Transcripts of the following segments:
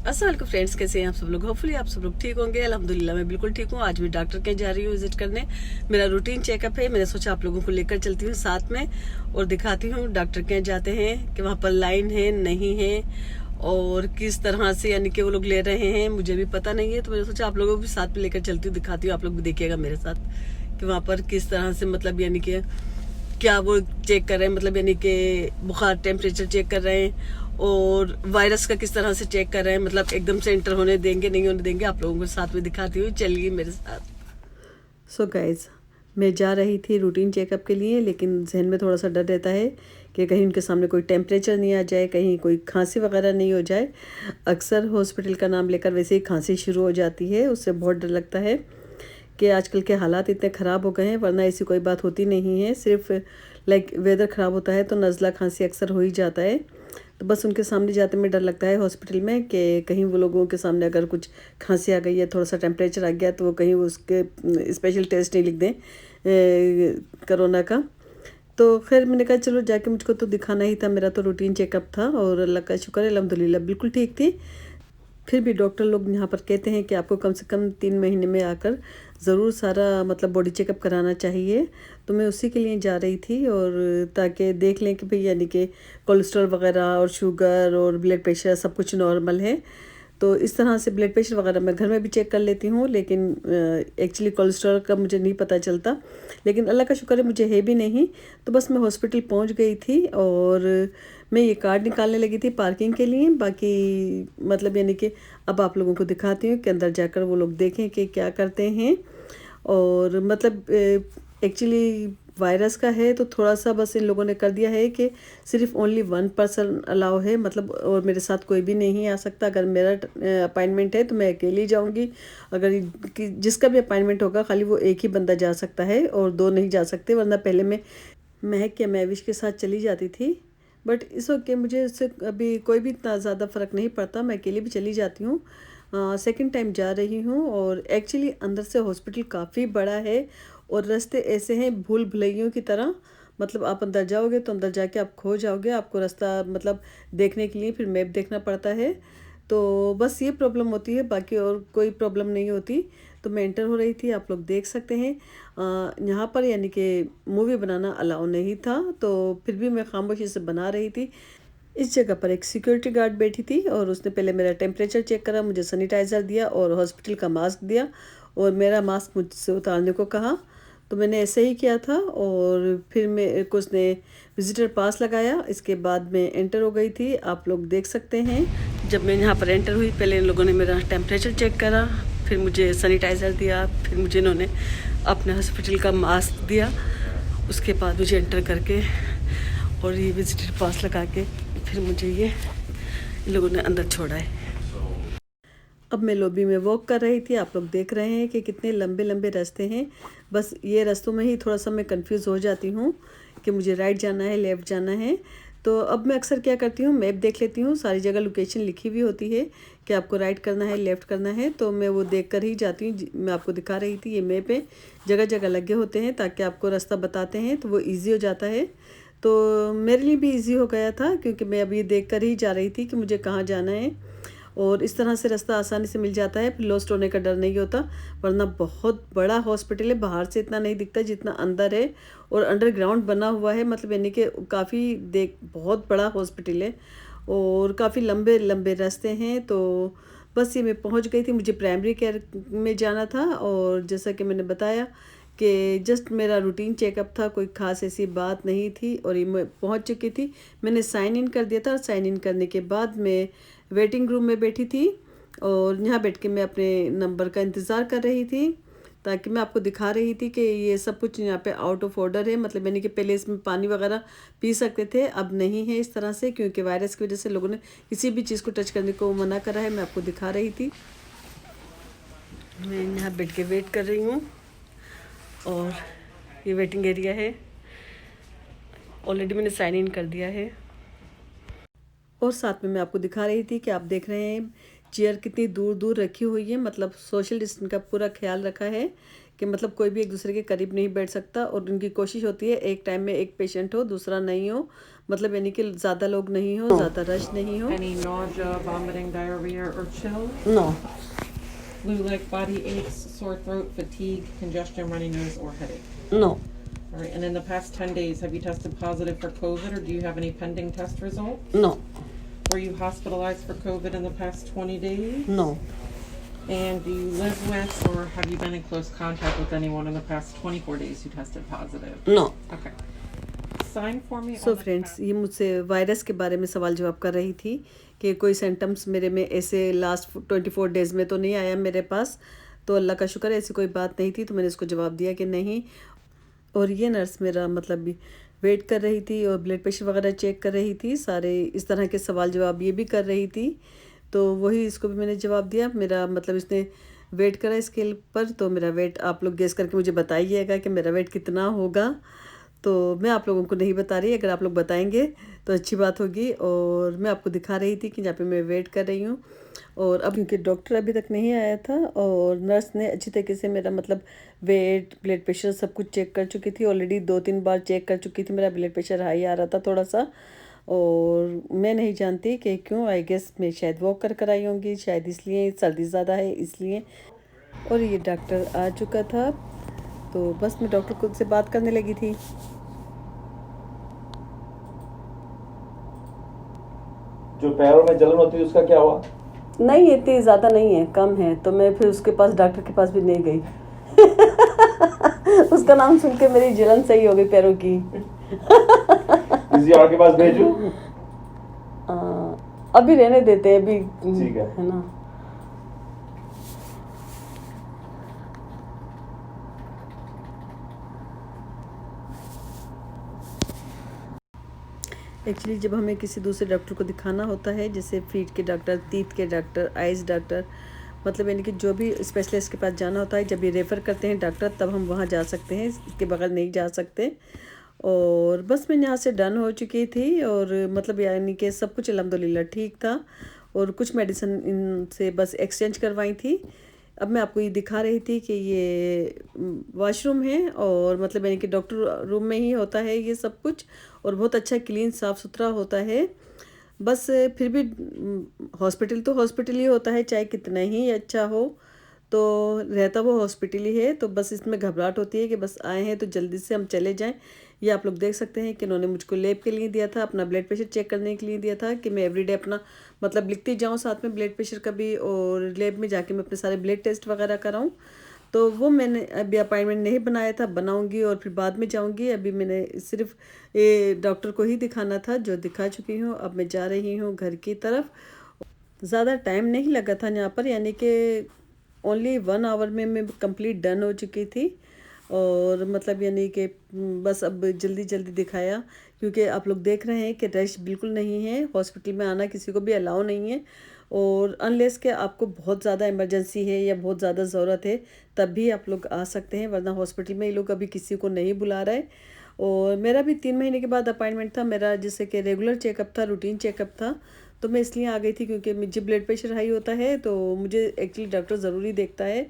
अस्सलाम वालेकुम फ्रेंड्स, कैसे हैं आप सब लोग। होपफुली आप सब लोग ठीक होंगे। अल्हम्दुलिल्लाह मैं बिल्कुल ठीक हूँ। आज मैं डॉक्टर के जा रही हूँ विजिट करने। मेरा रूटीन चेकअप है। मैंने सोचा आप लोगों को लेकर चलती हूँ साथ में और दिखाती हूँ डॉक्टर के जाते हैं कि वहाँ पर लाइन है नहीं है और किस तरह से यानी कि वो लोग ले रहे हैं, मुझे भी पता नहीं है। तो मैंने सोचा आप लोगों को भी साथ में लेकर चलती हूँ, दिखाती हूँ, आप लोग भी देखिएगा मेरे साथ कि वहाँ पर किस तरह से मतलब यानी कि क्या वो चेक कर रहे हैं, मतलब यानी कि बुखार टेम्परेचर चेक कर रहे हैं और वायरस का किस तरह से चेक कर रहे हैं, मतलब एकदम से एंटर होने देंगे नहीं होने देंगे। आप लोगों को साथ में दिखाती हूँ, चलिए मेरे साथ। सो गाइज, मैं जा रही थी रूटीन चेकअप के लिए, लेकिन जहन में थोड़ा सा डर रहता है कि कहीं उनके सामने कोई टेम्परेचर नहीं आ जाए, कहीं कोई खांसी वगैरह नहीं हो जाए। अक्सर हॉस्पिटल का नाम लेकर वैसे ही खांसी शुरू हो जाती है, उससे बहुत डर लगता है कि आजकल के हालात इतने ख़राब हो गए हैं, वरना ऐसी कोई बात होती नहीं है। सिर्फ लाइक वेदर ख़राब होता है तो नज़ला खांसी अक्सर हो ही जाता है। तो बस उनके सामने जाते में डर लगता है हॉस्पिटल में कि कहीं वो लोगों के सामने अगर कुछ खांसी आ गई है, थोड़ा सा टेम्परेचर आ गया, तो वो कहीं उसके स्पेशल टेस्ट नहीं लिख दें कोरोना का। तो खैर मैंने कहा चलो जाके, मुझको तो दिखाना ही था, मेरा तो रूटीन चेकअप था और अल्लाह का शुक्र है अल्हम्दुलिल्लाह बिल्कुल ठीक थी। फिर भी डॉक्टर लोग यहाँ पर कहते हैं कि आपको कम से कम 3 महीने में आकर ज़रूर सारा मतलब बॉडी चेकअप कराना चाहिए। तो मैं उसी के लिए जा रही थी, और ताकि देख लें कि भाई यानी कि कोलेस्ट्रॉल वगैरह और शुगर और ब्लड प्रेशर सब कुछ नॉर्मल है। तो इस तरह से ब्लड प्रेशर वगैरह मैं घर में भी चेक कर लेती हूँ, लेकिन एक्चुअली कोलेस्ट्रॉल का मुझे नहीं पता चलता। लेकिन अल्लाह का शुक्र है मुझे है भी नहीं। तो बस मैं हॉस्पिटल पहुँच गई थी और मैं ये कार्ड निकालने लगी थी पार्किंग के लिए। बाकी मतलब यानी कि अब आप लोगों को दिखाती हूँ कि अंदर जाकर वो लोग देखें कि क्या करते हैं। और मतलब एक्चुअली वायरस का है तो थोड़ा सा बस इन लोगों ने कर दिया है कि सिर्फ ओनली 1 पर्सन अलाउ है, मतलब और मेरे साथ कोई भी नहीं आ सकता। अगर मेरा अपॉइंटमेंट है तो मैं अकेली जाऊंगी। अगर जिसका भी अपॉइंटमेंट होगा खाली वो एक ही बंदा जा सकता है और 2 नहीं जा सकते, वरना पहले मैं महक या महविश के साथ चली जाती थी। बट इस वक्त मुझे इससे अभी कोई भी इतना ज़्यादा फ़र्क नहीं पड़ता, मैं अकेली भी चली जाती हूँ। सेकंड टाइम जा रही हूँ और एक्चुअली अंदर से हॉस्पिटल काफ़ी बड़ा है और रास्ते ऐसे हैं भूल भुलैयों की तरह। मतलब आप अंदर जाओगे तो अंदर जाके आप खो जाओगे, आपको रास्ता मतलब देखने के लिए फिर मैप देखना पड़ता है। तो बस ये प्रॉब्लम होती है, बाकी और कोई प्रॉब्लम नहीं होती। तो मैं एंटर हो रही थी, आप लोग देख सकते हैं। यहाँ पर यानी कि मूवी बनाना अलाउ नहीं था, तो फिर भी मैं खामोशी से बना रही थी। इस जगह पर एक सिक्योरिटी गार्ड बैठी थी और उसने पहले मेरा टेम्परेचर चेक करा, मुझे सैनिटाइज़र दिया और हॉस्पिटल का मास्क दिया और मेरा मास्क मुझसे उतारने को कहा। तो मैंने ऐसे ही किया था और फिर मेरे को उसने विजिटर पास लगाया। इसके बाद मैं एंटर हो गई थी, आप लोग देख सकते हैं। जब मैं यहाँ पर एंटर हुई, पहले इन लोगों ने मेरा टेम्परेचर चेक करा, फिर मुझे सैनिटाइज़र दिया, फिर मुझे इन्होंने अपने हॉस्पिटल का मास्क दिया। उसके बाद मुझे एंटर करके और ये विजिटर पास लगा के फिर मुझे ये इन लोगों ने अंदर छोड़ा है। अब मैं लॉबी में वॉक कर रही थी, आप लोग देख रहे हैं कि कितने लंबे लंबे रास्ते हैं। बस ये रास्तों में ही थोड़ा सा मैं कंफ्यूज हो जाती हूँ कि मुझे राइट जाना है लेफ़्ट जाना है। तो अब मैं अक्सर क्या करती हूँ, मैप देख लेती हूँ, सारी जगह लोकेशन लिखी हुई होती है कि आपको राइट करना है लेफ़्ट करना है, तो मैं वो देख कर ही जाती हूँ। मैं आपको दिखा रही थी, ये मैप है, जगह जगह लगे होते हैं ताकि आपको रास्ता बताते हैं, तो वो ईजी हो जाता है। तो मेरे लिए भी इजी हो गया था क्योंकि मैं अब ये देख कर ही जा रही थी कि मुझे कहाँ जाना है और इस तरह से रास्ता आसानी से मिल जाता है, फिर लॉस्ट होने का डर नहीं होता। वरना बहुत बड़ा हॉस्पिटल है, बाहर से इतना नहीं दिखता जितना अंदर है और अंडरग्राउंड बना हुआ है, मतलब यानी कि काफ़ी बहुत बड़ा हॉस्पिटल है और काफ़ी लंबे लंबे रास्ते हैं। तो बस ये मैं पहुंच गई थी, मुझे प्राइमरी केयर में जाना था और जैसा कि मैंने बताया कि जस्ट मेरा रूटीन चेकअप था, कोई ख़ास ऐसी बात नहीं थी और ये मैं पहुंच चुकी थी। मैंने साइन इन कर दिया था और साइन इन करने के बाद मैं वेटिंग रूम में बैठी थी और यहाँ बैठ के मैं अपने नंबर का इंतज़ार कर रही थी, ताकि मैं आपको दिखा रही थी कि ये सब कुछ यहाँ पे आउट ऑफ ऑर्डर है। मतलब यानी कि पहले इसमें पानी वगैरह पी सकते थे, अब नहीं है इस तरह से, क्योंकि वायरस की वजह से लोगों ने किसी भी चीज़ को टच करने को मना करा है। मैं आपको दिखा रही थी, मैं यहाँ बैठ के वेट कर रही हूँ और ये वेटिंग एरिया है। ऑलरेडी मैंने साइन इन कर दिया है और साथ में मैं आपको दिखा रही थी कि आप देख रहे हैं चेयर कितनी दूर दूर रखी हुई है। मतलब सोशल डिस्टेंस का पूरा ख्याल रखा है कि मतलब कोई भी एक दूसरे के करीब नहीं बैठ सकता और उनकी कोशिश होती है एक टाइम में एक पेशेंट हो दूसरा नहीं हो। मतलब यानी कि ज़्यादा लोग नहीं हो, ज़्यादा रश नहीं हो। Any nausea, vomiting, diarrhea, or chills? No Flu-like body aches, sore throat, fatigue, congestion, runny nose, or headache? No All right. And in the past 10 days, have you tested positive for COVID, or do you have any pending test results? No Were you hospitalized for COVID in the past 20 days? No And do you live with, or have you been in close contact with anyone in the past 24 days who tested positive? No. Okay. Sign for me. So friends, ये मुझसे virus के बारे में सवाल जवाब कर रही थी कि कोई सिम्टम्स मेरे में ऐसे लास्ट 24 डेज़ में तो नहीं आया मेरे पास, तो अल्लाह का शुक्र है ऐसी कोई बात नहीं थी। तो मैंने इसको जवाब दिया कि नहीं। और ये नर्स मेरा मतलब भी वेट कर रही थी और ब्लड प्रेशर वगैरह चेक कर रही थी, सारे इस तरह के सवाल जवाब ये भी कर रही थी। तो वही इसको भी मैंने जवाब दिया। मेरा मतलब इसने वेट करा स्केल पर, तो मेरा वेट आप लोग गेस करके मुझे बताइएगा कि मेरा वेट कितना होगा। तो मैं आप लोगों को नहीं बता रही, अगर आप लोग बताएंगे तो अच्छी बात होगी। और मैं आपको दिखा रही थी कि जहाँ पे मैं वेट कर रही हूँ। और अब क्योंकि डॉक्टर अभी तक नहीं आया था और नर्स ने अच्छी तरीके से मेरा मतलब वेट, ब्लड प्रेशर सब कुछ चेक कर चुकी थी। ऑलरेडी 2-3 बार चेक कर चुकी थी, मेरा ब्लड प्रेशर हाई आ रहा था थोड़ा सा। और मैं नहीं जानती कि क्यों, आई गेस मैं शायद वॉक कर आई होंगी, शायद इसलिए, सर्दी ज़्यादा है इसलिए। और ये डॉक्टर आ चुका था, तो बस मैं डॉक्टर खुद से बात करने लगी थी। जो पैरों में जलन होती है उसका क्या हुआ? नहीं, इतनी ज़्यादा नहीं है, कम है। तो मैं फिर उसके पास, डॉक्टर के पास भी नहीं गई। उसका नाम सुन के मेरी जलन सही हो गई पैरों की। किसी और के पास भेजूं? अभी रहने देते हैं, अभी ठीक है ना। एक्चुअली जब हमें किसी दूसरे डॉक्टर को दिखाना होता है, जैसे फीट के डॉक्टर, तीत के डॉक्टर, आइज़ डॉक्टर, मतलब यानी कि जो भी स्पेशलिस्ट के पास जाना होता है, जब ये रेफ़र करते हैं डॉक्टर, तब हम वहाँ जा सकते हैं, इसके बगैर नहीं जा सकते। और बस मैं यहाँ से डन हो चुकी थी और मतलब यानी कि सब कुछ अल्हम्दुलिल्लाह ठीक था। और कुछ मेडिसिन इनसे बस एक्सचेंज करवाई थी। अब मैं आपको ये दिखा रही थी कि ये वॉशरूम है और मतलब यानी कि डॉक्टर रूम में ही होता है ये सब कुछ, और बहुत अच्छा क्लीन साफ़ सुथरा होता है। बस फिर भी हॉस्पिटल तो हॉस्पिटल ही होता है, चाहे कितना ही अच्छा हो, तो रहता वो हॉस्पिटल ही है। तो बस इसमें घबराहट होती है कि बस आए हैं तो जल्दी से हम चले जाएं। ये आप लोग देख सकते हैं कि इन्होंने मुझको लैब के लिए दिया था, अपना ब्लड प्रेशर चेक करने के लिए दिया था कि मैं एवरीडे अपना मतलब लिखती जाऊं साथ में ब्लड प्रेशर का भी, और लैब में जाके मैं अपने सारे ब्लड टेस्ट वगैरह कराऊं। तो वो मैंने अभी अपॉइंटमेंट नहीं बनाया था, बनाऊंगी और फिर बाद में जाऊंगी। अभी मैंने सिर्फ ये डॉक्टर को ही दिखाना था जो दिखा चुकी हूँ। अब मैं जा रही हूँ घर की तरफ। ज़्यादा टाइम नहीं लगा था यहाँ पर, यानी कि ओनली 1 आवर में मैं कंप्लीट डन हो चुकी थी। और मतलब यानी कि बस अब जल्दी जल्दी दिखाया, क्योंकि आप लोग देख रहे हैं कि रश बिल्कुल नहीं है। हॉस्पिटल में आना किसी को भी अलाउ नहीं है, और अनलेस के आपको बहुत ज़्यादा इमरजेंसी है या बहुत ज़्यादा ज़रूरत है तब भी आप लोग आ सकते हैं, वरना हॉस्पिटल में ये लोग अभी किसी को नहीं बुला रहे। और मेरा भी 3 महीने के बाद अपॉइंटमेंट था मेरा, जैसे कि रेगुलर चेकअप था, रूटीन चेकअप था। तो मैं इसलिए आ गई थी क्योंकि मुझे ब्लड प्रेशर हाई होता है, तो मुझे एक्चुअली डॉक्टर ज़रूरी देखता है,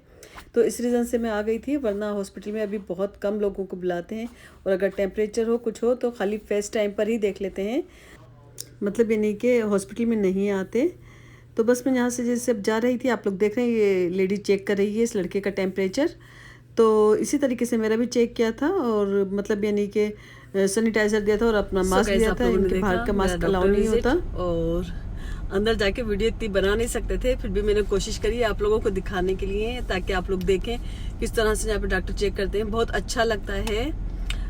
तो इस रीज़न से मैं आ गई थी। वरना हॉस्पिटल में अभी बहुत कम लोगों को बुलाते हैं, और अगर टेम्परेचर हो कुछ हो तो खाली फेस्ट टाइम पर ही देख लेते हैं, मतलब ये नहीं कि हॉस्पिटल में नहीं आते। तो बस मैं यहाँ से जैसे अब जा रही थी, आप लोग देख रहे हैं ये लेडी चेक कर रही है इस लड़के का टेम्परेचर। तो इसी तरीके से मेरा भी चेक किया था, और मतलब यानी कि सैनिटाइज़र दिया था और अपना मास्क दिया था। इनके बाहर का मास्क अलाउ नहीं होता, और अंदर जाके वीडियो इतनी बना नहीं सकते थे, फिर भी मैंने कोशिश करी आप लोगों को दिखाने के लिए, ताकि आप लोग देखें किस तरह से यहाँ पे डॉक्टर चेक करते हैं। बहुत अच्छा लगता है,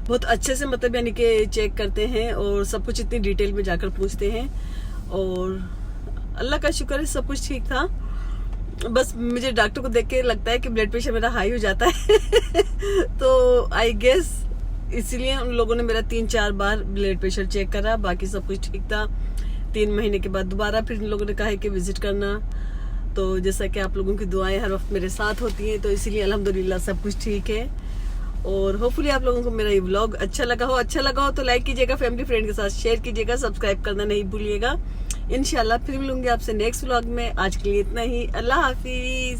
बहुत अच्छे से मतलब यानी कि चेक करते हैं और सब कुछ इतनी डिटेल में जाकर पूछते हैं। और अल्लाह का शुक्र है सब कुछ ठीक था। बस मुझे डॉक्टर को देख के लगता है कि ब्लड प्रेशर मेरा हाई हो जाता है तो आई गेस इसीलिए उन लोगों ने मेरा 3-4 बार ब्लड प्रेशर चेक करा, बाकी सब कुछ ठीक था। 3 महीने के बाद दोबारा फिर इन लोगों ने कहा है कि विजिट करना। तो जैसा कि आप लोगों की दुआएं हर वक्त मेरे साथ होती हैं, तो इसीलिए अल्हम्दुलिल्लाह सब कुछ ठीक है। और होपफुली आप लोगों को मेरा ये व्लॉग अच्छा लगा हो तो लाइक कीजिएगा, फैमिली फ्रेंड के साथ शेयर कीजिएगा, सब्सक्राइब करना नहीं भूलिएगा। इंशाल्लाह फिर मिलूंगी आपसे नेक्स्ट व्लॉग में। आज के लिए इतना ही, अल्लाह हाफिज।